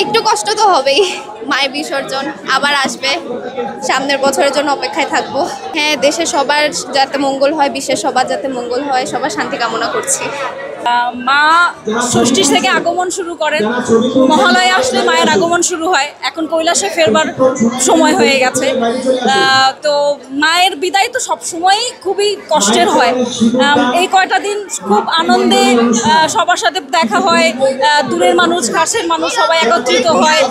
একটু কষ্ট তো হবেই, মায়ের বিসর্জন আবার আসবে, সামনের বছরের জন্য অপেক্ষায় থাকবো। হ্যাঁ, দেশে সবার যাতে মঙ্গল হয়, বিশ্বের সবার যাতে মঙ্গল হয়, সবার শান্তি কামনা করছি। মা ষষ্ঠী থেকে আগমন শুরু করেন, মহালয়া আসলে মায়ের আগমন শুরু হয়। এখন কৈলাসে ফেরবার সময় হয়ে গেছে, তো মায়ের বিদায় তো সবসময়ই খুবই কষ্টের হয়। এই কয়টা দিন খুব আনন্দে সবার সাথে দেখা হয়, দূরের মানুষ কাছের মানুষ সবাই একত্রিত হয়,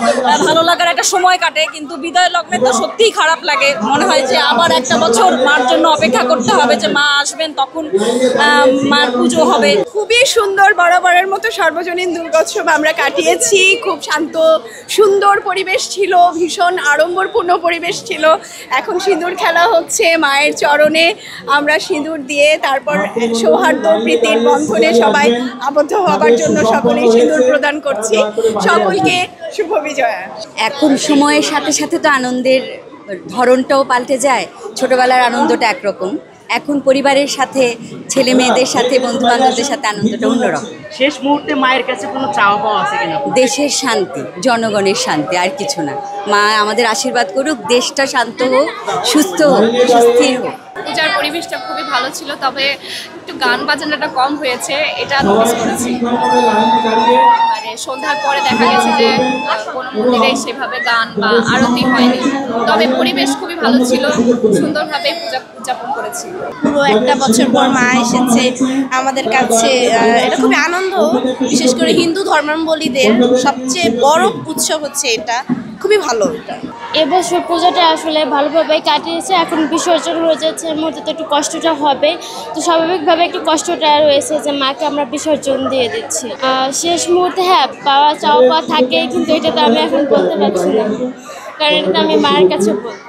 ভালো লাগার একটা সময় কাটে। কিন্তু বিদায় লগ্নে তো সত্যিই খারাপ লাগে, মনে হয় যে আবার একটা বছর মার জন্য অপেক্ষা করতে হবে, যে মা আসবেন তখন মার পুজো হবে। খুবই সুন্দর, বরাবরের মতো সর্বজনীন দুর্গোৎসব আমরা কাটিয়েছি। খুব শান্ত সুন্দর পরিবেশ ছিল, ভীষণ আড়ম্বরপূর্ণ পরিবেশ ছিল। এখন সিঁদুর খেলা হচ্ছে মায়ের চরণে, আমরা সিঁদুর দিয়ে তারপর সৌহার্দ্য প্রীতির বন্ধনে সবাই আবদ্ধ হবার জন্য সকলেই সিঁদুর প্রদান করছি। সকলকে শুভ বিজয়া। এখন সময়ের সাথে সাথে তো আনন্দের ধরনটাও পাল্টে যায়। ছোটবেলার আনন্দটা একরকম, এখন পরিবারের সাথে, ছেলে মেয়েদের সাথে, বন্ধু বান্ধবদের সাথে আনন্দটা অন্যরকম। শেষ মুহূর্তে মায়ের কাছে কোনো চাওয়া পাওয়া আছে কিনা? দেশের শান্তি, জনগণের শান্তি, আর কিছু না। মা আমাদের আশীর্বাদ করুক, দেশটা শান্ত হোক, সুস্থ হোক, সুস্থির হোক। পূজার পরিবেশটা খুবই ভালো ছিল, তবে একটু গান বাজনাটা কম হয়েছে, এটা নোটিস করেছি। মানে সন্ধ্যার পরে দেখা গেছে যে কোনো মন্দিরেই সেভাবে গান বা আরতি হয়নি, তবে পরিবেশ খুবই ভালো ছিল, সুন্দরভাবে পূজা উদযাপন করেছি। পুরো একটা বছর পর মা এসেছে আমাদের কাছে, এটা খুবই আনন্দ। বিশেষ করে হিন্দু ধর্মাবলম্বীদের সবচেয়ে বড় উৎসব হচ্ছে এটা, খুবই ভালো। এটা এবছর পূজাটা আসলে ভালোভাবে কাটিয়েছে, এখন বিসর্জন হয়ে যাচ্ছে, এর মধ্যে তো একটু কষ্টটা হবে, তো স্বাভাবিকভাবে একটু কষ্টটা রয়েছে যে মাকে আমরা বিসর্জন দিয়ে দিচ্ছি। শেষ মুহূর্তে হ্যাঁ পাওয়া চাওয়া পাওয়া থাকে, কিন্তু এটা তো আমি এখন বলতে পারছি না, কারণ এটা আমি মায়ের কাছে বলবো।